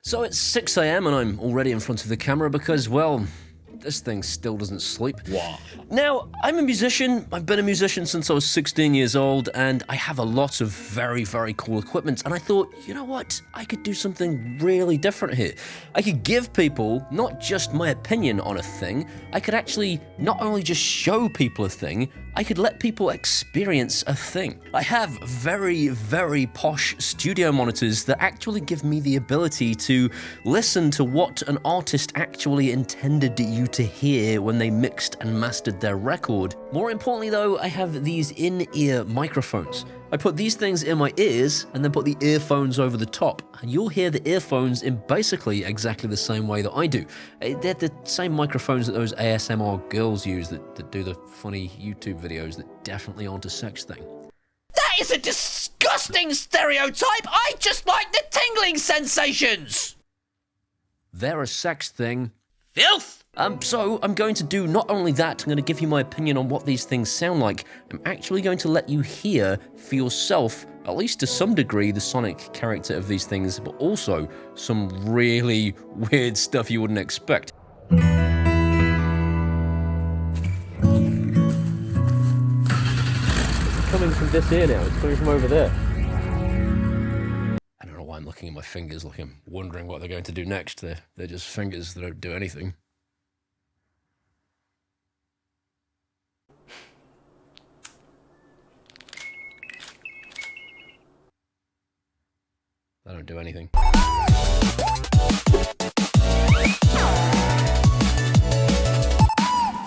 So it's 6 AM and I'm already in front of the camera because, well, this thing still doesn't sleep. Wow. Now, I'm a musician. I've been a musician since I was 16 years old, and I have a lot of very, very cool equipment. And I thought, you know what? I could do something really different here. I could give people not just my opinion on a thing, I could actually not only just show people a thing, I could let people experience a thing. I have very, very posh studio monitors that actually give me the ability to listen to what an artist actually intended you to hear when they mixed and mastered their record. More importantly though, I have these in-ear microphones. I put these things in my ears and then put the earphones over the top, and you'll hear the earphones in basically exactly the same way that I do. They're the same microphones that those ASMR girls use that do the funny YouTube videos that definitely aren't a sex thing. That is a disgusting stereotype! I just like the tingling sensations! They're a sex thing. Filth! So I'm going to do not only that, I'm going to give you my opinion on what these things sound like. I'm actually going to let you hear for yourself, at least to some degree, the sonic character of these things, but also some really weird stuff you wouldn't expect. It's coming from this ear now, it's coming from over there. I don't know why I'm looking at my fingers like I'm wondering what they're going to do next. They're just fingers that don't do anything. I don't do anything.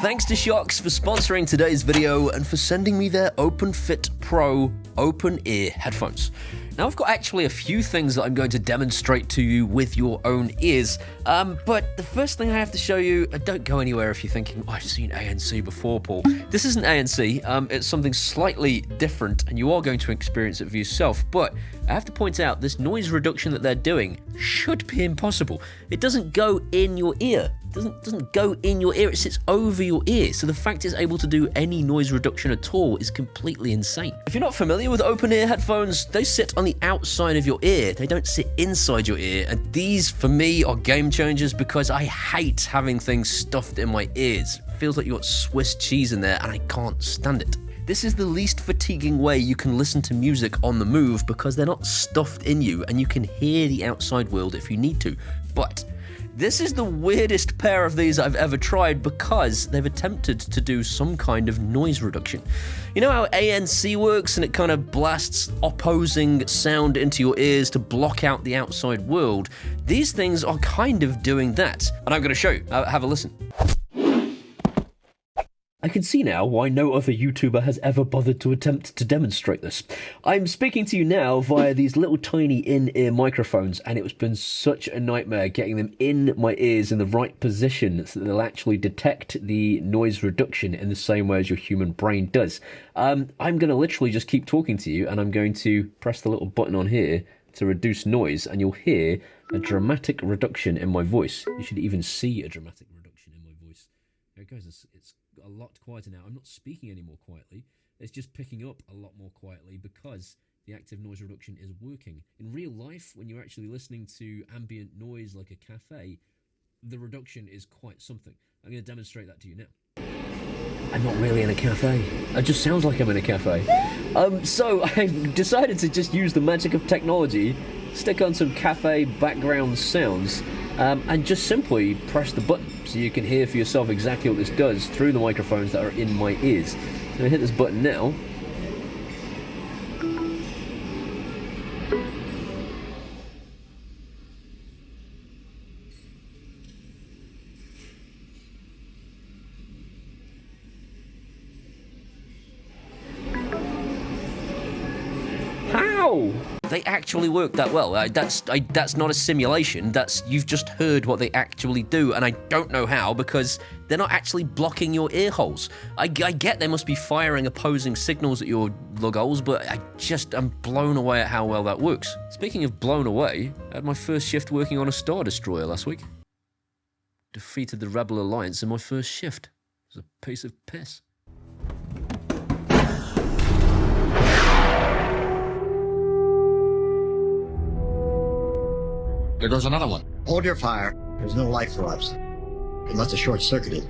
Thanks to Shokz for sponsoring today's video and for sending me their OpenFit Pro open-ear headphones. Now I've got actually a few things that I'm going to demonstrate to you with your own ears, but the first thing I have to show you, don't go anywhere if you're thinking, oh, I've seen ANC before, Paul. This isn't ANC, it's something slightly different and you are going to experience it for yourself, but I have to point out this noise reduction that they're doing should be impossible. It doesn't go in your ear. It doesn't go in your ear, it sits over your ear, so the fact it's able to do any noise reduction at all is completely insane. If you're not familiar with open-ear headphones, they sit on the outside of your ear, they don't sit inside your ear, and these, for me, are game changers because I hate having things stuffed in my ears. It feels like you've got Swiss cheese in there, and I can't stand it. This is the least fatiguing way you can listen to music on the move because they're not stuffed in you, and you can hear the outside world if you need to, but this is the weirdest pair of these I've ever tried because they've attempted to do some kind of noise reduction. You know how ANC works and it kind of blasts opposing sound into your ears to block out the outside world? These things are kind of doing that, and I'm going to show you. Have a listen. I can see now why no other YouTuber has ever bothered to attempt to demonstrate this. I'm speaking to you now via these little tiny in-ear microphones, and it's been such a nightmare getting them in my ears in the right position so that they'll actually detect the noise reduction in the same way as your human brain does. I'm going to literally just keep talking to you, and I'm going to press the little button on here to reduce noise, and you'll hear a dramatic reduction in my voice. You should even see a dramatic reduction in my voice. There it goes, it's a lot quieter now. I'm not speaking any more quietly. It's just picking up a lot more quietly because the active noise reduction is working. In real life, when you're actually listening to ambient noise like a cafe, the reduction is quite something. I'm going to demonstrate that to you now. I'm not really in a cafe. It just sounds like I'm in a cafe. So I've decided to just use the magic of technology, stick on some cafe background sounds, and just simply press the button so you can hear for yourself exactly what this does through the microphones that are in my ears. I'm going to hit this button now. How? They actually work that well. That's not a simulation. You've just heard what they actually do, and I don't know how because they're not actually blocking your ear holes. I get they must be firing opposing signals at your lug holes, but I'm blown away at how well that works. Speaking of blown away, I had my first shift working on a Star Destroyer last week. Defeated the Rebel Alliance in my first shift. It was a piece of piss. There goes another one. Hold your fire. There's no light collapse. It must have short-circuited.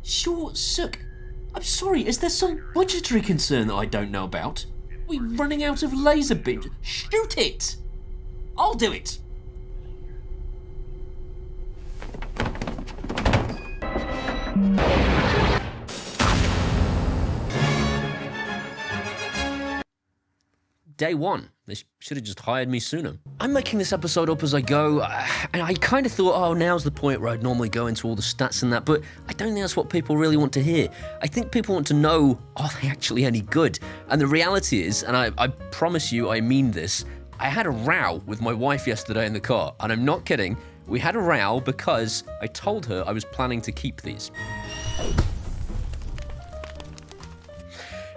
Short circuit? I'm sorry, is there some budgetary concern that I don't know about? We're running out of laser beams. Shoot it! I'll do it! Day one. They should have just hired me sooner. I'm making this episode up as I go, and I kind of thought, oh, now's the point where I'd normally go into all the stats and that, but I don't think that's what people really want to hear. I think people want to know, are they actually any good? And the reality is, and I promise you I mean this, I had a row with my wife yesterday in the car, and I'm not kidding. We had a row because I told her I was planning to keep these.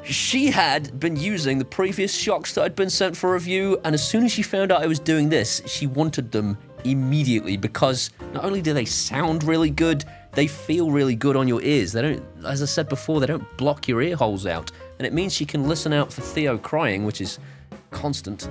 She had been using the previous Shokz that I'd been sent for review, and as soon as she found out I was doing this, she wanted them immediately because not only do they sound really good, they feel really good on your ears. They don't, as I said before, they don't block your ear holes out, and it means she can listen out for Theo crying, which is constant.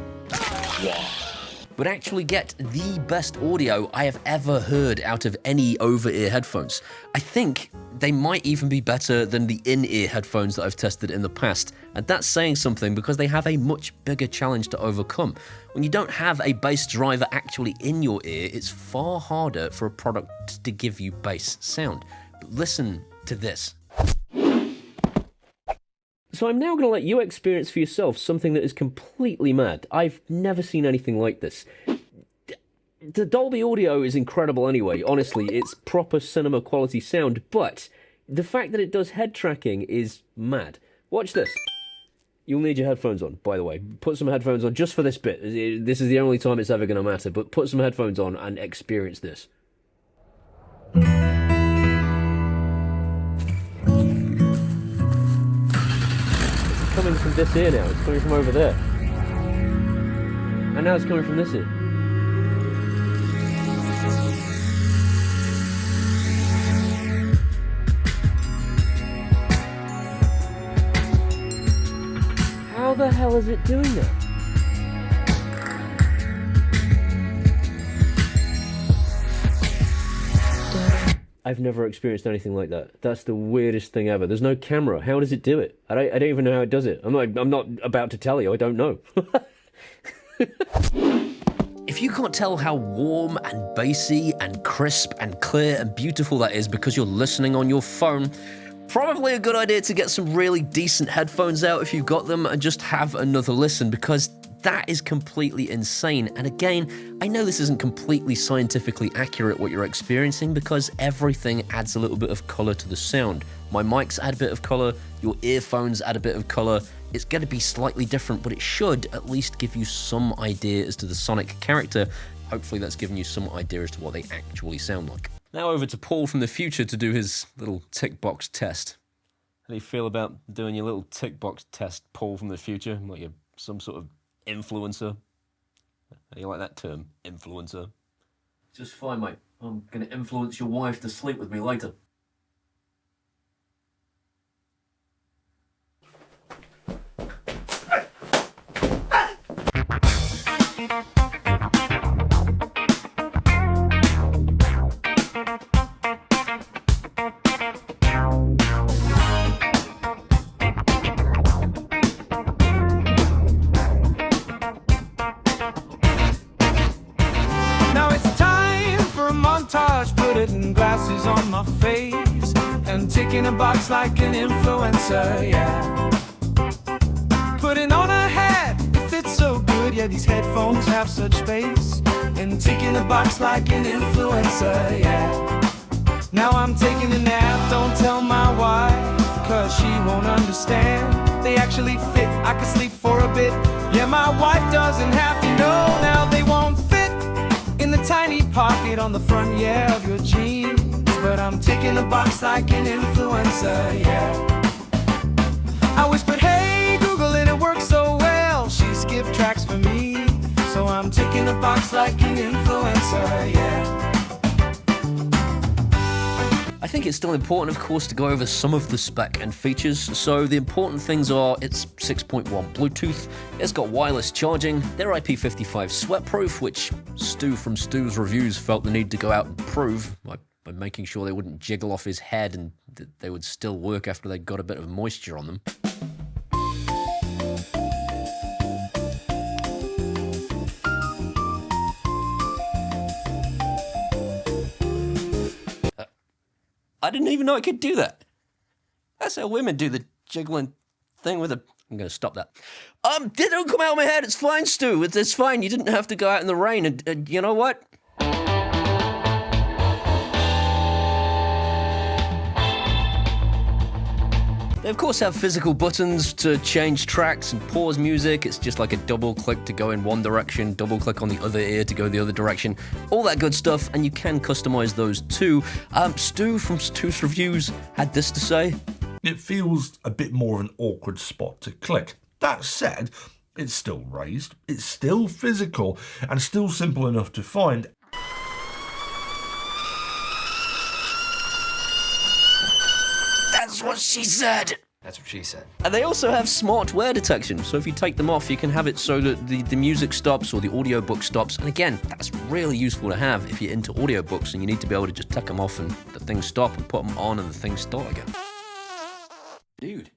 But actually get the best audio I have ever heard out of any over-ear headphones. I think they might even be better than the in-ear headphones that I've tested in the past. And that's saying something because they have a much bigger challenge to overcome. When you don't have a bass driver actually in your ear, it's far harder for a product to give you bass sound. But listen to this. So I'm now going to let you experience for yourself something that is completely mad. I've never seen anything like this. The Dolby audio is incredible anyway, honestly, it's proper cinema quality sound, but the fact that it does head tracking is mad. Watch this. You'll need your headphones on, by the way. Put some headphones on just for this bit. This is the only time it's ever going to matter, but put some headphones on and experience this. Coming from this ear now, it's coming from over there. And now it's coming from this ear. How the hell is it doing that? I've never experienced anything like that. That's the weirdest thing ever. There's no camera. How does it do it? I don't even know how it does it. I'm not about to tell you. I don't know. If you can't tell how warm and bassy and crisp and clear and beautiful that is because you're listening on your phone, probably a good idea to get some really decent headphones out if you've got them and just have another listen, because that is completely insane. And again, I know this isn't completely scientifically accurate what you're experiencing because everything adds a little bit of color to the sound. My mics add a bit of color, your earphones add a bit of color. It's going to be slightly different, but it should at least give you some idea as to the sonic character. Hopefully that's given you some idea as to what they actually sound like. Now over to Paul from the future to do his little tick box test. How do you feel about doing your little tick box test, Paul from the future? Like you're some sort of influencer? How do you like that term, influencer? Just fine, mate. I'm going to influence your wife to sleep with me later. Putting glasses on my face and ticking a box like an influencer, yeah. Putting on a hat, it fits so good, yeah, these headphones have such space. And ticking a box like an influencer, yeah. Now I'm taking a nap, don't tell my wife, cause she won't understand. They actually fit, I can sleep for a bit. Yeah, my wife doesn't have to know. Now they won't fit in the tiny pocket on the front, yeah, of your jeans. But I'm ticking a box like an influencer, yeah. I whispered, hey Google, and it works so well. She skipped tracks for me, so I'm ticking a box like an influencer, yeah. I think think it's still important, of course, to go over some of the spec and features. So the important things are it's 6.1 Bluetooth, it's got wireless charging, they're IP55 sweatproof, which Stu from Stu's Reviews felt the need to go out and prove by making sure they wouldn't jiggle off his head and that they would still work after they got a bit of moisture on them. I didn't even know I could do that. That's how women do the jiggling thing with a... I'm going to stop that. It don't come out of my head. It's fine, Stu. It's fine. You didn't have to go out in the rain. And you know what? They, of course, have physical buttons to change tracks and pause music. It's just like a double click to go in one direction, double click on the other ear to go the other direction, all that good stuff, and you can customize those too. Stu from Stu's Reviews had this to say. It feels a bit more of an awkward spot to click. That said, it's still raised, it's still physical, and still simple enough to find. That's what she said. That's what she said. And they also have smart wear detection, so if you take them off, you can have it so that the music stops or the audiobook stops. And again, that's really useful to have if you're into audiobooks and you need to be able to just take them off and the things stop and put them on and the things start again. Dude,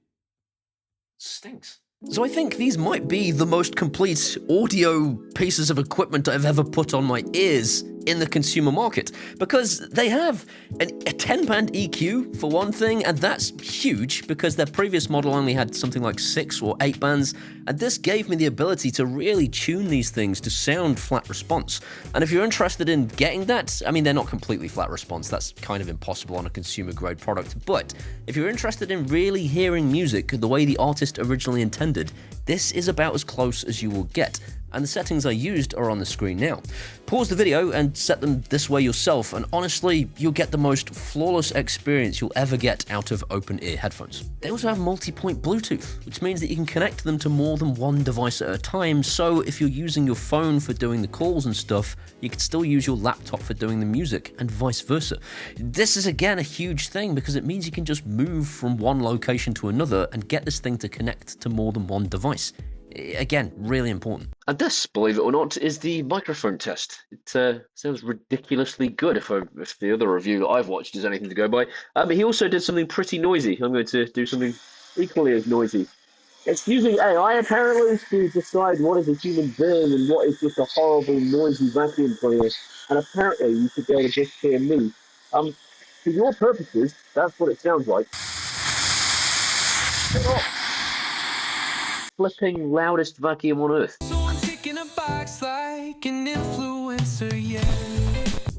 stinks. So I think these might be the most complete audio pieces of equipment I've ever put on my ears in the consumer market, because they have a 10-band EQ for one thing, and that's huge because their previous model only had something like 6 or 8 bands, and this gave me the ability to really tune these things to sound flat response. And if you're interested in getting that, I mean, they're not completely flat response, that's kind of impossible on a consumer grade product, but if you're interested in really hearing music the way the artist originally intended, this is about as close as you will get. And the settings I used are on the screen now. Pause the video and set them this way yourself, and honestly, you'll get the most flawless experience you'll ever get out of open-ear headphones. They also have multipoint Bluetooth, which means that you can connect them to more than one device at a time, so if you're using your phone for doing the calls and stuff, you can still use your laptop for doing the music, and vice versa. This is again a huge thing because it means you can just move from one location to another and get this thing to connect to more than one device. Again, really important. And this, believe it or not, is the microphone test. It sounds ridiculously good if the other review that I've watched is anything to go by. But he also did something pretty noisy. I'm going to do something equally as noisy. It's using AI apparently to decide what is a human being and what is just a horrible noisy vacuum cleaner. And apparently you should be able to just hear me. For your purposes, that's what it sounds like. Flipping loudest vacuum on earth. So I'm ticking a box like an influencer, yeah.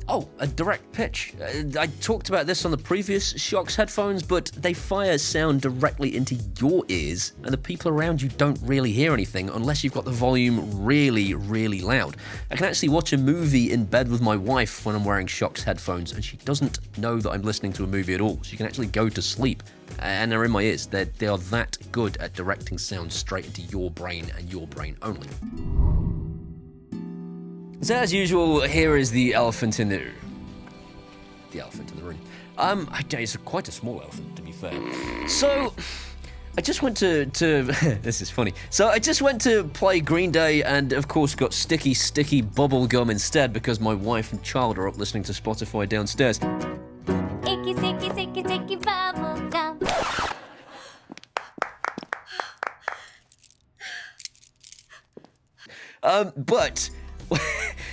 Oh, a DirectPitch. I talked about this on the previous Shokz headphones, but they fire sound directly into your ears, and the people around you don't really hear anything unless you've got the volume really, really loud. I can actually watch a movie in bed with my wife when I'm wearing Shokz headphones, and she doesn't know that I'm listening to a movie at all. She can actually go to sleep, and they're in my ears. They are that good at directing sound straight into your brain and your brain only. So as usual, here is the elephant in the room. It's quite a small elephant, to be fair. So, I just went to this is funny. So I just went to play Green Day and of course got sticky bubble gum instead because my wife and child are up listening to Spotify downstairs. Icky, sticky bubble gum. But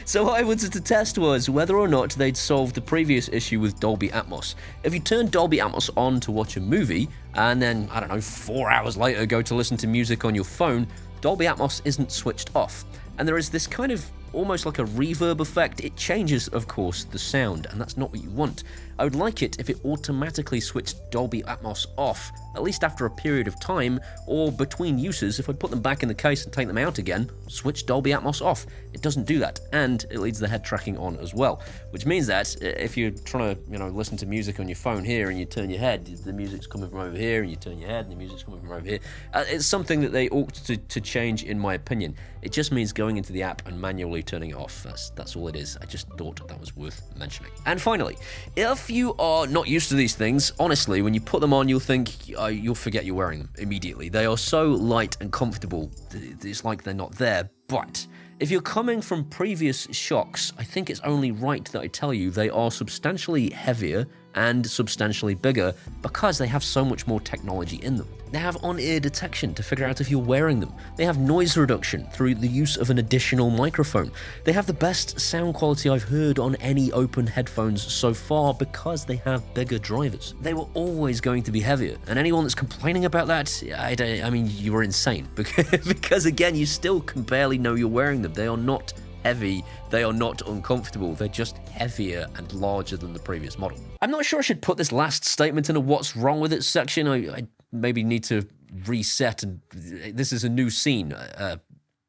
so what I wanted to test was whether or not they'd solved the previous issue with Dolby Atmos. If you turn Dolby Atmos on to watch a movie, and then, 4 hours later go to listen to music on your phone, Dolby Atmos isn't switched off. And there is this kind of almost like a reverb effect. It changes, of course, the sound, and that's not what you want. I would like it if it automatically switched Dolby Atmos off, at least after a period of time, or between uses. If I put them back in the case and take them out again, switch Dolby Atmos off. It doesn't do that, and it leaves the head tracking on as well, which means that if you're trying to, listen to music on your phone here and you turn your head, the music's coming from over here, and you turn your head and the music's coming from over here. It's something that they ought to change, in my opinion. It just means going going into the app and manually turning it off. That's all it is. I just thought that was worth mentioning. And finally, if you are not used to these things, honestly, when you put them on, you'll think you'll forget you're wearing them immediately. They are so light and comfortable, it's like they're not there. But if you're coming from previous Shokz, I think it's only right that I tell you they are substantially heavier and substantially bigger because they have so much more technology in them. They have on-ear detection to figure out if you're wearing them. They have noise reduction through the use of an additional microphone. They have the best sound quality I've heard on any open headphones so far because they have bigger drivers. They were always going to be heavier, and anyone that's complaining about that, I mean, you are insane because again, you still can barely know you're wearing them. They are not heavy, they are not uncomfortable, they're just heavier and larger than the previous model. I'm not sure I should put this last statement in a what's wrong with it section. I maybe need to reset, and this is a new scene.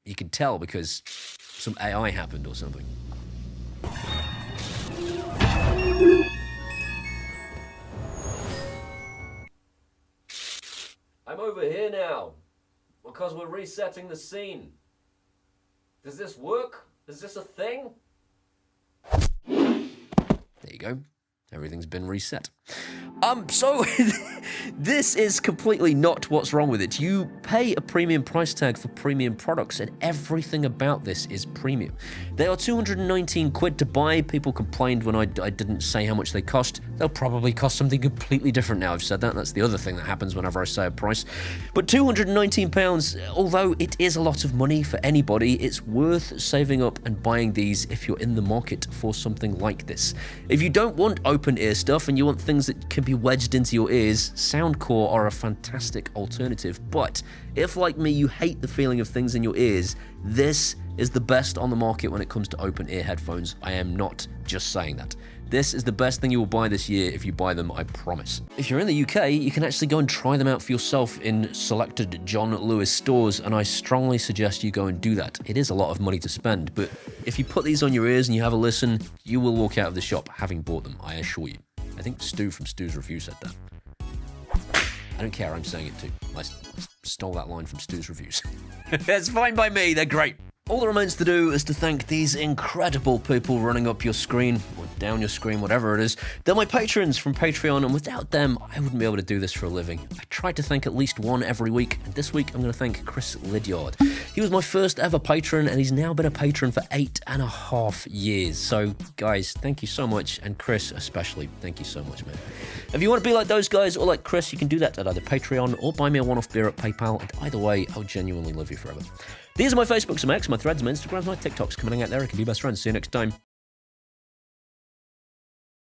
You can tell because some AI happened or something. I'm over here now because we're resetting the scene. Does this work? Is this a thing? There you go. Everything's been reset. So this is completely not what's wrong with it. You pay a premium price tag for premium products, and everything about this is premium. They are 219 quid to buy. People complained when I didn't say how much they cost. They'll probably cost something completely different now I've said that. That's the other thing that happens whenever I say a price. But £219, although it is a lot of money for anybody, it's worth saving up and buying these if you're in the market for something like this. If you don't want open ear stuff and you want things that can be wedged into your ears, Soundcore are a fantastic alternative. But if, like me, you hate the feeling of things in your ears, this is the best on the market when it comes to open ear headphones. I am not just saying that. This is the best thing you will buy this year if you buy them, I promise. If you're in the UK, you can actually go and try them out for yourself in selected John Lewis stores, and I strongly suggest you go and do that. It is a lot of money to spend, but if you put these on your ears and you have a listen, you will walk out of the shop having bought them, I assure you. I think Stu from Stu's Review said that. I don't care, I'm saying it too. I stole that line from Stu's Reviews. It's fine by me, they're great. All that remains to do is to thank these incredible people running up your screen, or down your screen, whatever it is. They're my patrons from Patreon, and without them, I wouldn't be able to do this for a living. I try to thank at least one every week, and this week I'm going to thank Chris Lydiard. He was my first ever patron, and he's now been a patron for 8.5 years. So, guys, thank you so much, and Chris especially, thank you so much, man. If you want to be like those guys, or like Chris, you can do that at either Patreon, or buy me a one-off beer at PayPal, and either way, I'll genuinely love you forever. These are my Facebooks and my X, my Threads, my Instagrams, my TikToks. Come and hang out there. I can be best friends. See you next time.